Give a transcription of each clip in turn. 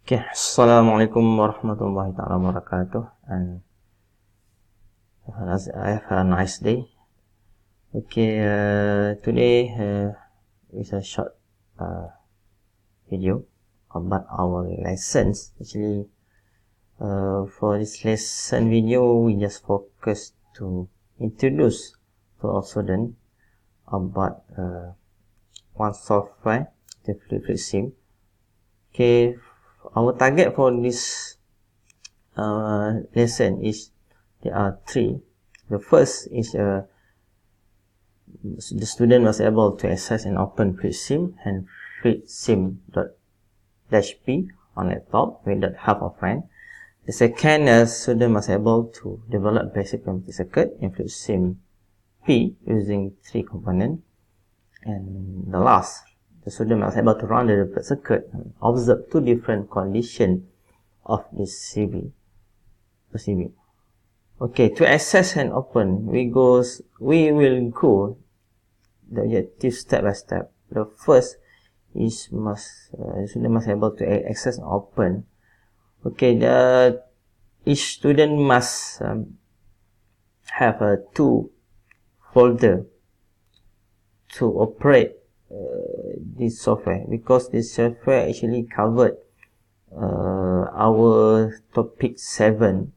Okay, Assalamualaikum warahmatullahi wabarakatuh, and I have a nice day. Okay, today is a short video about our lessons. Actually, for this lesson video, we just focus to introduce to our student about one software, the FluidSIM. Okay, our target for this lesson is there are three. The first is the student was able to access and open FluidSIM and FluidSIM-P on laptop with the help of friend. The second, student was able to develop basic pneumatic circuit in FluidSIM-P using three components. And the last, the student was able to run the duplex circuit and observe two different conditions of this CB. Okay, to access and open, we will go the objective step by step. The first is the student must able to access and open. Okay, each student must have two folder to operate this software, because this software actually covered our topic 7,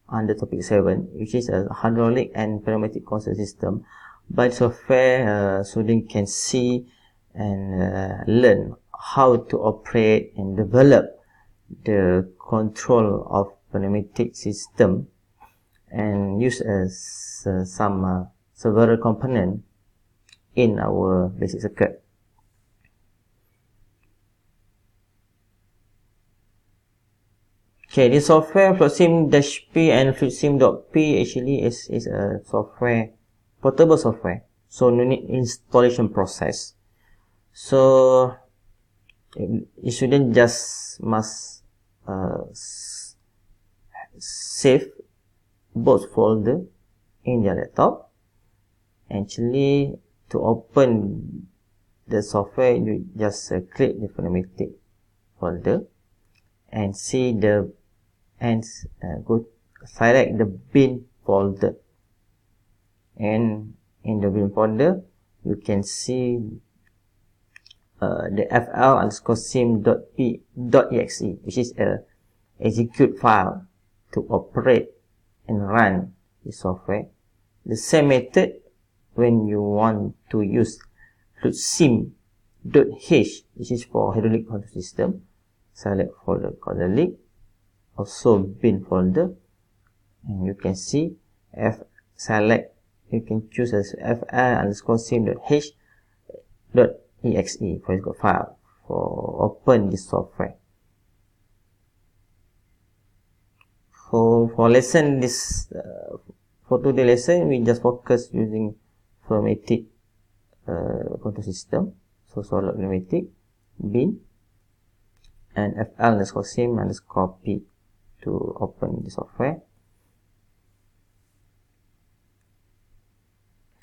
under topic 7, which is a hydraulic and pneumatic control system. By software, student can see and learn how to operate and develop the control of pneumatic system and use as some several component in our basic circuit. Okay, this software FluidSIM-P and FluidSIM.P actually is a software, portable software, so no need installation process. So you shouldn't just must save both folder in your laptop. Actually, to open the software, you just click the pneumatic folder and see the select the bin folder, and in the bin folder you can see the fl_sim.p.exe, which is a execute file to operate and run the software. The same method when you want to use FluidSIM.h, which is for hydraulic control system. Select folder hydraulic, also bin folder, and you can see you can choose as fl_sim.h.exe for your file for open this software. For lesson this for today's lesson, we just focus using pneumatic control system, so solid pneumatic, bin, and fl_sim_p to open the software.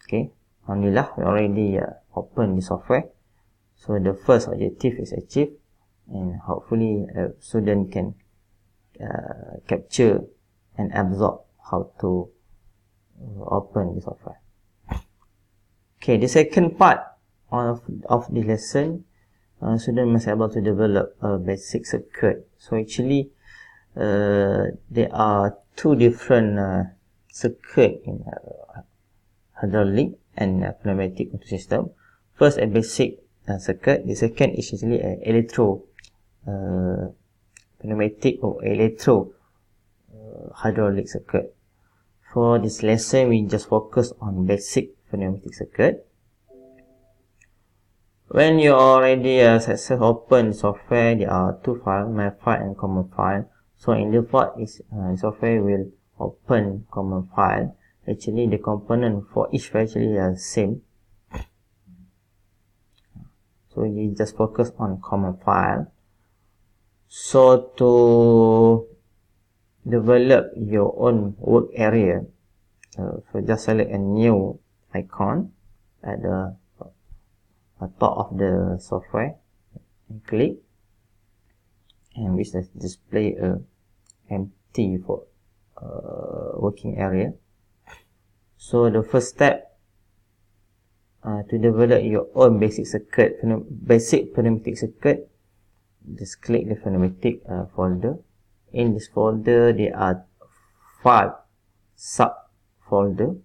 Okay, alhamdulillah, we already opened the software, so the first objective is achieved, and hopefully student can capture and absorb how to open the software. Okay, the second part of the lesson, student must be able to develop a basic circuit. So actually there are two different circuit in hydraulic and pneumatic control system. First, a basic circuit. The second is actually an pneumatic or hydraulic circuit. For this lesson, we just focus on basic pneumatic circuit. When you already successfully open software, there are two files, my file and common file. So in default, software will open common file. Actually, the component for each file actually are same. So you just focus on common file. So to develop your own work area, so just select a new icon at the top of the software and click, and which display a empty for working area. So the first step to develop your own basic pneumatic circuit, just click the pneumatic folder. In this folder there are 5 sub folder,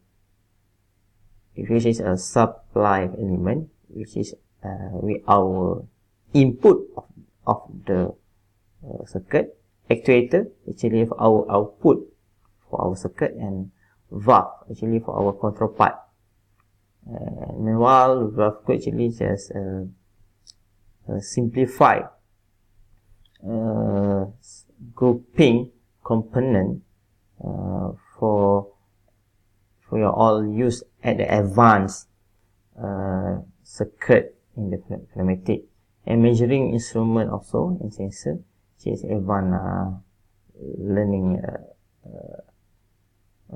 which is a supply element, which is with our input of the circuit, actuator actually for our output for our circuit, and valve actually for our control part. And meanwhile, valve could actually just simplify grouping component for your all use at the advanced circuit in the pneumatic, and measuring instrument also in sensor, which is advanced learning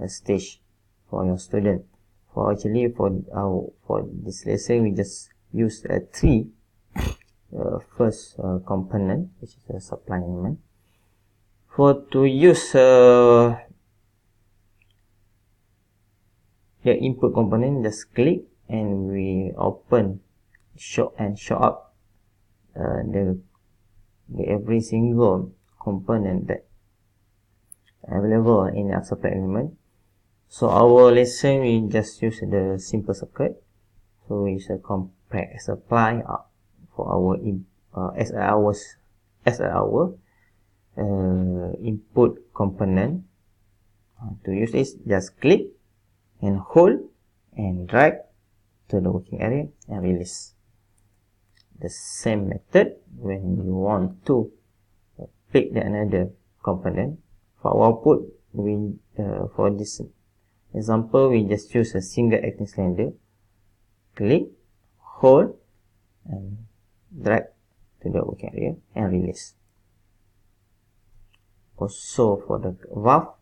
stage for your student. For this lesson, we just use 3 first component, which is a supply element. To use the input component, just click and we open show up the every single component that available in the supply element. So our lesson, we just use the simple circuit. So we use a compact supply for our as our input component. To use this, just click and hold and drag to the working area and release. The same method when you want to pick another component. For our output, we for this example, we just use a single acting cylinder. Click, hold, and drag to the working area and release. Also for the valve,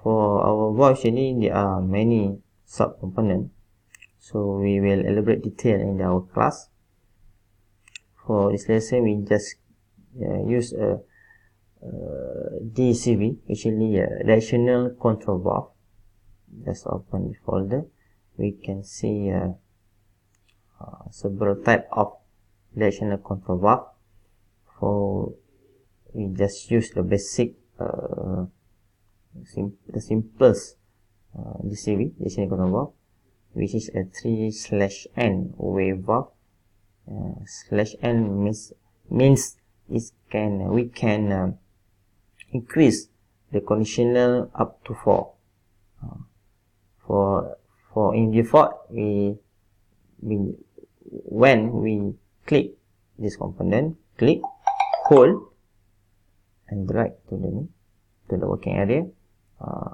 for our valve actually there are many sub-components, so we will elaborate detail in our class. For this lesson, we just use a DCV, actually a directional control valve. Just open the folder. We can see several type of directional control valve. For we just use the basic the simplest DCV, directional control valve, which is a 3/n wave valve. /n means we can increase the conditional up to 4. For in default, when we click this component, click, hold, and drag to the working area.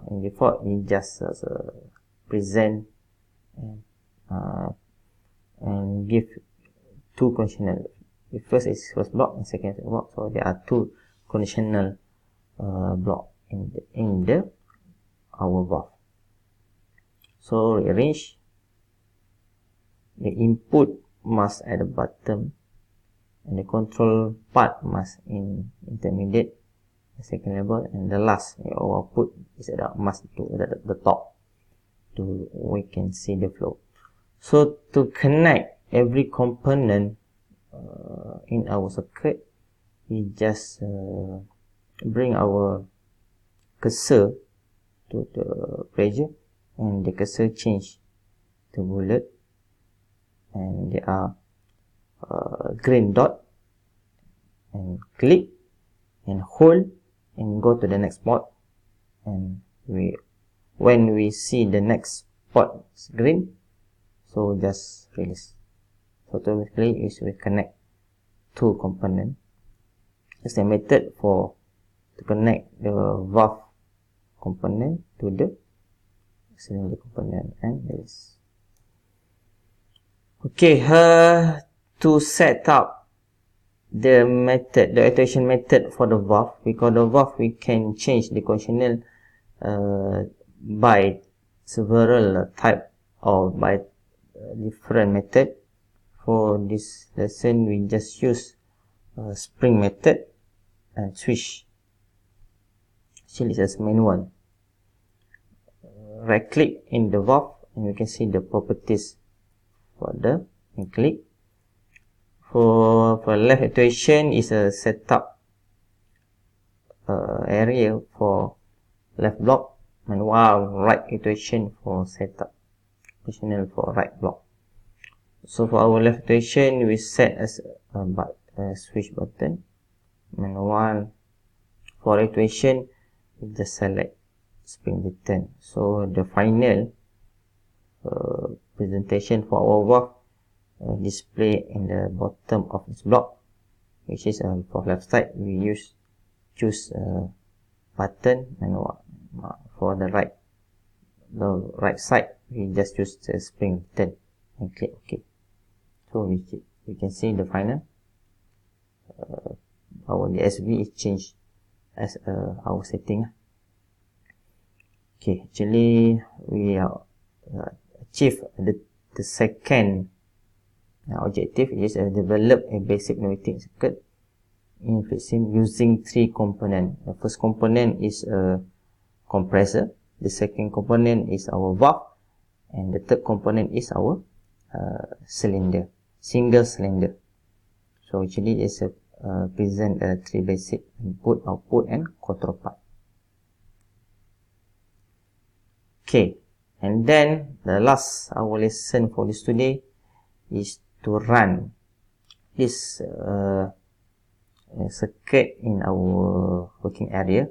In default, we just present and give 2 conditional. The first is first block and second block, so there are 2 conditional block in our valve. So rearrange. The input must at the bottom, and the control part must in intermediate, the second level, and the last our output is at the top. We can see the flow. So to connect every component in our circuit, we just bring our cursor to the pressure, and the cursor change to bullet, and there are green dot, and click and hold and go to the next spot, and when we see the next spot is green, so just release. So automatically is we connect 2 components. It's a method to connect the valve component to the cylinder component and release. Okay, to set up the actuation method for the valve, because the valve we can change the conditional by several type or by different method. For this lesson, we just use spring method. and switch. Actually, it's a manual. Right click in the valve and you can see the properties for the and click. For left actuation is a setup area for left block, and while right actuation for setup positional for right block. So for our left actuation we set as a switch button, and while for actuation we just select spring return. So the final presentation for our valve display in the bottom of this block, which is for left side we choose button, and for the right side we just choose the spring return and click OK. So we can see the final our DSV is changed as our setting. Okay, actually we achieve the second objective, is develop a basic pneumatic circuit in FluidSIM using 3 components. The first component is a compressor, the second component is our valve, and the third component is our cylinder, single cylinder. So actually it's present 3 basic input, output and control part. Okay, and then the last our lesson for this today is to run this circuit in our working area.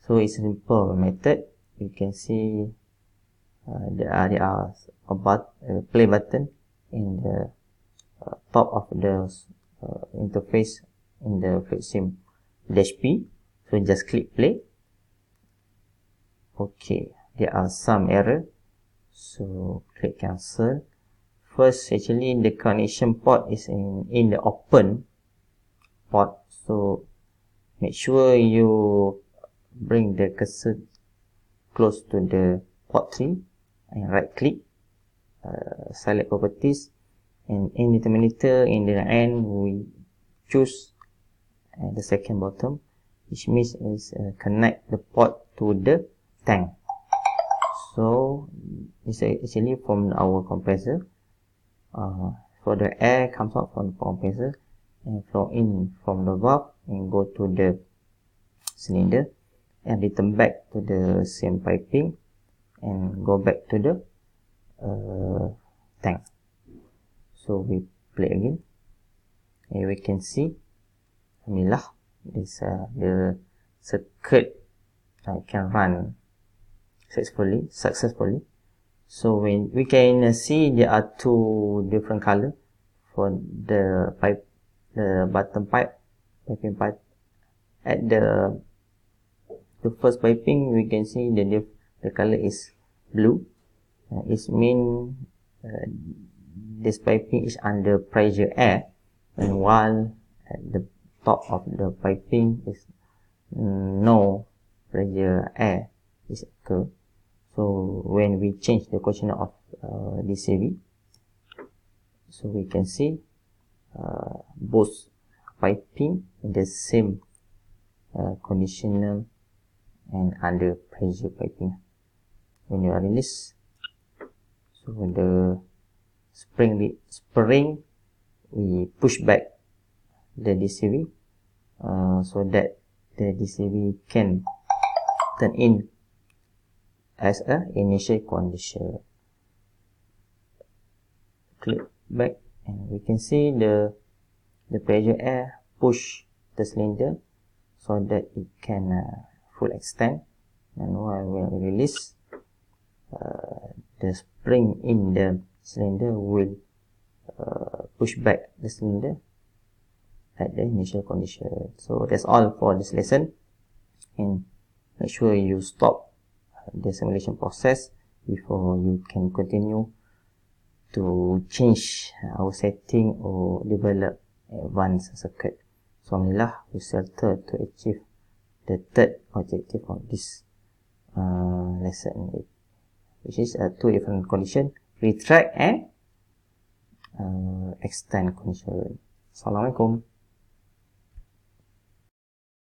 So it's a simple method. You can see there are a play button in the top of the interface in the FluidSIM-P. So just click play. Okay, there are some error, so click cancel. First, actually the connection port is in the open port, so make sure you bring the cursor close to the port 3 and right click, select properties, and in the terminator in the end we choose the second bottom, which means is connect the port to the tank. So it's actually from our compressor. For the air comes out from the compressor and flow in from the valve and go to the cylinder and return back to the same piping and go back to the tank. So we play again and we can see alhamdulillah this the circuit can run successfully. So when we can see there are 2 different color for the pipe, the bottom piping pipe. At the first piping we can see the color is blue. It means this piping is under pressure air, and while at the top of the piping is no pressure air is occur. So when we change the coefficient of DCV, so we can see both piping in the same conditional and under pressure piping. When you are released, so the spring we push back the DCV so that the DCV can turn in as a initial condition. Click back and we can see the pressure air push the cylinder so that it can full extend, and while we release the spring in the cylinder will push back the cylinder at the initial condition. So that's all for this lesson, and make sure you stop the simulation process before you can continue to change our setting or develop advanced circuit. So alhamdulillah we settled to achieve the third objective of this lesson, which is 2 different condition, retract and extend condition. Assalamualaikum.